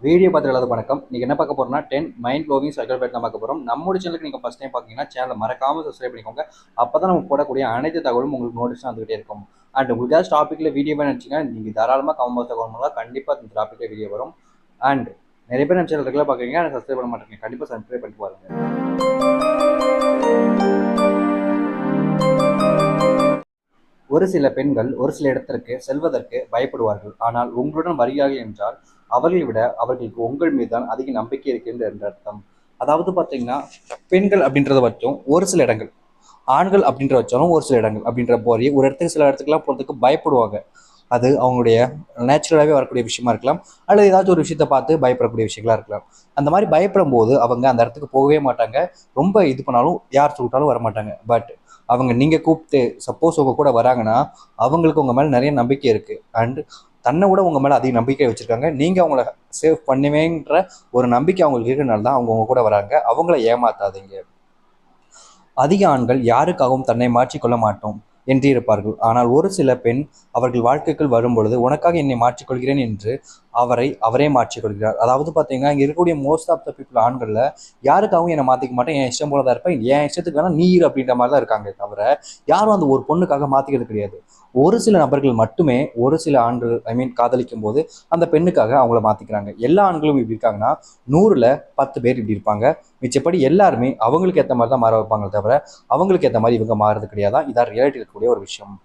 Video பார்த்து வணக்கம். நீங்கள் என்ன பார்க்க போகிறோம்னா 10 மைண்ட் ப்ளோவிங் சைக்கிள் பேட் தான் பார்க்க போகிறோம். நம்மளுடைய சேனலுக்கு நீங்கள் ஃபஸ்ட் டைம் பார்த்தீங்கன்னா சேனலை மறக்காமல் சப்ஸ்கிரைப் பண்ணிக்கோங்க. அப்போ தான் நம்ம போடக்கூடிய அனைத்து தகவலும் உங்களுக்கு நோட்டிஃபிகேஷன் வந்துகிட்டே இருக்கும். அண்ட் உங்களுக்கு ஏதாவது டாப்பிக்கில் வீடியோ வேணும் நினச்சிங்கன்னா நீங்கள் தாராளமாக கமெண்ட் பாக்ஸில் கமெண்ட் பண்ணலாம். கண்டிப்பாக இந்த டாப்பிக்கில் வீடியோ வரும். அண்ட் நிறைய பேர் நம்ம சேனல் ரெகுலராக பார்க்குறீங்க, ஆனால் சப்ஸ்கிரைப் பண்ண மாட்டேங்க. கண்டிப்பாக சப்ஸ்கிரைப் பண்ணிட்டு பாருங்கள். ஒரு சில பெண்கள் ஒரு சில இடத்திற்கு செல்வதற்கு பயப்படுவார்கள். ஆனால் உங்களுடன் வருகிறார்கள் என்றால் அவர்களை விட அவர்களுக்கு உங்கள் மீது தான் அதிக நம்பிக்கை இருக்கின்ற என்ற அர்த்தம். அதாவது பார்த்தீங்கன்னா பெண்கள் அப்படின்றத வச்சும் ஒரு சில இடங்கள், ஆண்கள் அப்படின்ற வச்சாலும் ஒரு சில இடங்கள் அப்படின்ற போய் ஒரு இடத்துக்கு சில இடத்துக்குலாம் போகிறதுக்கு பயப்படுவாங்க. அது அவங்களுடைய நேச்சுரலாகவே வரக்கூடிய விஷயமா இருக்கலாம், அல்லது ஏதாச்சும் ஒரு விஷயத்த பார்த்து பயப்படக்கூடிய விஷயங்களா இருக்கலாம். அந்த மாதிரி பயப்படும் போது அவங்க அந்த இடத்துக்கு போகவே மாட்டாங்க. ரொம்ப இது பண்ணாலும் யார் சொல்லிட்டாலும் வரமாட்டாங்க. பட் அவங்க நீங்கள் கூப்பிட்டு சப்போஸ் உங்க கூட வராங்கன்னா அவங்களுக்கு உங்கள் மேலே நிறைய நம்பிக்கை இருக்குது. அண்ட் தன்னை விட உங்கள் மேலே அதிக நம்பிக்கை வச்சுருக்காங்க. நீங்கள் அவங்கள சேவ் பண்ணுவேன்ற ஒரு நம்பிக்கை அவங்களுக்கு இருக்கிறனால தான் அவங்க உங்க கூட வராங்க. அவங்கள ஏமாத்தாதீங்க. அதிக ஆண்கள் யாருக்காகவும் தன்னை மாற்றிக்கொள்ள மாட்டோம் என்று இருப்பார்கள். ஆனால் ஒரு சில பெண் அவர்கள் வாழ்க்கைக்குள் வரும்பொழுது உனக்காக என்னை மாற்றிக்கொள்கிறேன் என்று அவரே மாற்றிக்கொள்கிறார். அதாவது பார்த்தீங்கன்னா இங்கே இருக்கக்கூடிய மோஸ்ட் ஆஃப் த பீப்புள் ஆண்களில் யாருக்காகவும் என்னை மாற்றிக்க மாட்டேன், என் இஷ்டம் போல தான் இருப்பேன், என் இஷ்டத்துக்கு வேணால் நீர் அப்படின்ற மாதிரி தான் இருக்காங்க தவிர யாரும் அந்த ஒரு பொண்ணுக்காக மாற்றிக்கிறது கிடையாது. ஒரு சில நபர்கள் மட்டுமே ஒரு சில ஆண்கள் காதலிக்கும் போது அந்த பெண்ணுக்காக அவங்கள மாற்றிக்கிறாங்க. எல்லா ஆண்களும் இப்படி இருக்காங்கன்னா 100ல் 10 பேர் இப்படி இருப்பாங்க. மிச்சப்படி எல்லாருமே அவங்களுக்கு ஏற்ற மாதிரி தான் மாற வைப்பாங்களே தவிர அவங்களுக்கு ஏற்ற மாதிரி இவங்க மாறுறது கிடையாதான். இதான் ரியாலிட்டி இருக்கக்கூடிய ஒரு விஷயம்.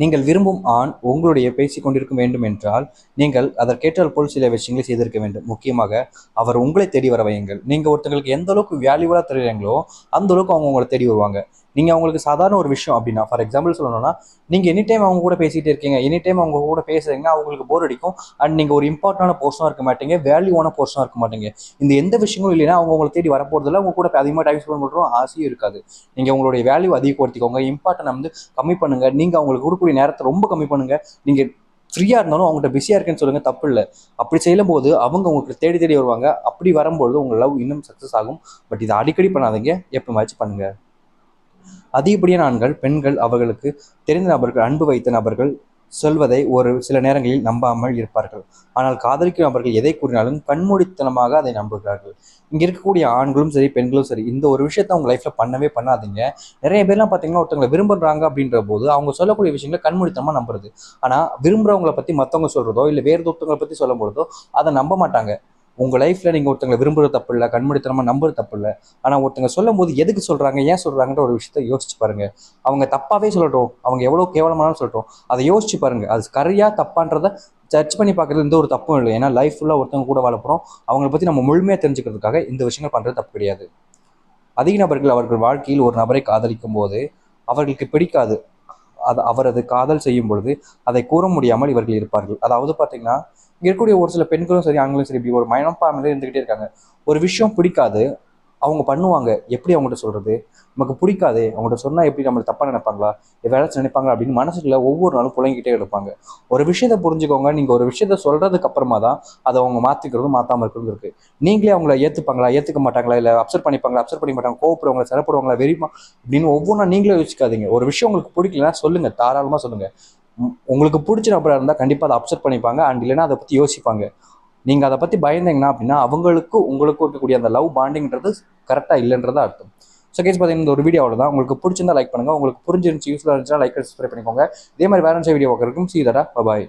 நீங்கள் விரும்பும் ஆண் உங்களுடைய பேசிக்கொண்டிருக்க வேண்டும் என்றால் நீங்கள் அதற்கேற்றால் போல் சில விஷயங்களை செய்திருக்க வேண்டும். முக்கியமாக அவர் உங்களை தேடி வர வையுங்கள். நீங்கள் ஒருத்தங்களுக்கு எந்த அளவுக்கு வேல்யூவலாக தெரியுறீங்களோ அந்த அளவுக்கு அவங்க உங்களை தேடி வருவாங்க. நீங்கள் அவங்களுக்கு சாதாரண ஒரு விஷயம் அப்படின்னா, ஃபார் எக்ஸாம்பிள் சொல்லணும்னா, நீங்கள் எனி டைம் அவங்க கூட பேசிகிட்டே இருக்கீங்க, எனி டைம் அவங்க கூட பேசுறீங்க, அவங்களுக்கு போர் அடிக்கும். அண்ட் நீங்கள் ஒரு இம்பார்ட்டண்டான போர்ஷனாக இருக்க மாட்டீங்க, வேல்யூவான போர்ஷனாக இருக்க மாட்டீங்க. இந்த எந்த விஷயங்களும் இல்லைன்னா அவங்க உங்களை தேடி வரப்போறதில்ல. அவங்க கூட அதிகமாக டைம் ஸ்பெண்ட் பண்ணுறோம் ஆசையும் இருக்காது. நீங்கள் உங்களுடைய வேல்யூ அதிகப்படுத்திக்கோங்க, இம்பார்ட்டன் வந்து கம்மி பண்ணுங்க. நீங்கள் அவங்களுக்கு கொடுக்கக்கூடிய நேரத்தை ரொம்ப கம்மி பண்ணுங்க. நீங்கள் ஃப்ரீயாக இருந்தாலும் அவங்கள்ட்ட பிஸியாக இருக்குன்னு சொல்லுங்கள், தப்பு இல்லை. அப்படி செய்யும் போது அவங்க உங்களுக்கு தேடி தேடி வருவாங்க. அப்படி வரும்பொழுது உங்கள் லவ் இன்னும் சக்ஸஸ் ஆகும். பட் இதை அடிக்கடி பண்ணாதீங்க, எப்போமாச்சும் பண்ணுங்க. அதிகப்படியான ஆண்கள் பெண்கள் அவர்களுக்கு தெரிந்த நபர்கள், அன்பு வைத்த நபர்கள் சொல்வதை ஒரு சில நேரங்களில் நம்பாமல் இருப்பார்கள். ஆனால் காதலிக்கும் நபர்கள் எதை கூறினாலும் கண்மூடித்தனமாக அதை நம்புகிறார்கள். இங்கே இருக்கக்கூடிய ஆண்களும் சரி பெண்களும் சரி இந்த ஒரு விஷயத்த அவங்க லைஃப்ல பண்ணவே பண்ணாதீங்க. நிறைய பேர்லாம் பார்த்தீங்கன்னா ஒருத்தவங்களை விரும்புறாங்க அப்படின்ற போது அவங்க சொல்லக்கூடிய விஷயங்களை கண்மூடித்தனமா நம்புறது. ஆனால் விரும்புறவங்களை பற்றி மற்றவங்க சொல்றதோ இல்லை வேறு ஒருத்தவங்களை பற்றி சொல்லும் பொழுதோ அதை நம்ப மாட்டாங்க. உங்கள் லைஃப்பில் நீங்கள் ஒருத்தங்களை விரும்புறது தப்பு இல்லை, கண்மூடித்தனமாக நம்புறது தப்பு இல்லை. ஆனால் ஒருத்தங்க சொல்லும் போது எதுக்கு சொல்கிறாங்க, ஏன் சொல்கிறாங்கன்ற ஒரு விஷயத்த யோசிச்சு பாருங்கள். அவங்க தப்பாகவே சொல்லட்டும், அவங்க எவ்வளோ கேவலமானாலும் சொல்லட்டும், அதை யோசிச்சு பாருங்கள். அது சரியா தப்பான்றதை சர்ச் பண்ணி பார்க்குறது எந்த ஒரு தப்பும் இல்லை. ஏன்னா லைஃப் ஃபுல்லாக ஒருத்தவங்க கூட வாழப்போகிறோம். அவங்கள பற்றி நம்ம முழுமையாக தெரிஞ்சுக்கிறதுக்காக இந்த விஷயங்கள் பண்ணுறது தப்பு கிடையாது. அதிக நபர்கள் அவர்கள் வாழ்க்கையில் ஒரு நபரை காதலிக்கும் போது அவர்களுக்கு பிடிக்காது, அவரது காதல் செய்யும் பொழுது அதை கூற முடியாமல் இவர்கள் இருப்பார்கள். அதாவது பார்த்தீங்கன்னா இங்கே இருக்கக்கூடிய ஒரு சில பெண்களும் சரி ஆண்களும் சரி இப்படி ஒரு மனப்பான்மையில இருந்துகிட்டே இருக்காங்க. ஒரு விஷயம் பிடிக்காது, அவங்க பண்ணுவாங்க, எப்படி அவங்கள்ட்ட சொல்றது, நமக்கு பிடிக்காது, அவங்கள்ட்ட சொன்னால் எப்படி நம்மளை தப்பாக நினைப்பாங்களா, வேலைச்சு நினைப்பாங்களா அப்படின்னு மனசுக்குள்ள ஒவ்வொரு நாளும் புழங்கிட்டே இருப்பாங்க. ஒரு விஷயத்த புரிஞ்சுக்கோங்க, நீங்கள் ஒரு விஷயத்த சொல்றதுக்கு அப்புறமா தான் அதை அவங்க மாற்றிக்கிறதும் மாற்றாமல் இருக்கிறது இருக்கு. நீங்களே அவங்கள ஏற்றுப்பாங்களா, ஏற்றுக்க மாட்டாங்களா, இல்லை அப்செட் பண்ணிப்பாங்களா, அப்செட் பண்ணிக்க மாட்டாங்க, கோவப்படுவாங்களா, சிறப்படுவாங்களா, வெறிமா அப்படின்னு ஒவ்வொன்றா நீங்களே யோசிக்காதீங்க. ஒரு விஷயம் உங்களுக்கு பிடிக்கலன்னா சொல்லுங்க, தாராளமாக சொல்லுங்க. உங்களுக்கு பிடிச்ச நபராக இருந்தால் கண்டிப்பாக அதை அப்செட் பண்ணிப்பாங்க. அண்ட் இல்லைன்னா அதை பற்றி யோசிப்பாங்க. நீங்கள் அதை பற்றி பயந்தீங்கன்னா அப்படின்னா அவங்களுக்கு உங்களுக்கு இருக்கக்கூடிய அந்த லவ் பாண்டிங்கிறது கரெக்டாக இல்லைன்றதா அர்த்தம். ஸோ கேஸ் பார்த்தீங்கன்னா இந்த ஒரு வீடியோ அவ்வளோதான். உங்களுக்கு பிடிச்சிருந்தா லைக் பண்ணுங்கள், உங்களுக்கு புரிஞ்சிருந்துச்சு யூஸ்ஃபுல்லாக இருந்துச்சுன்னா லைக் சப்ஸ்கிரைப் பண்ணிக்கோங்க. இதே மாதிரி வேற வீடியோ பார்க்குறதுக்கும் சீதரா பாய்.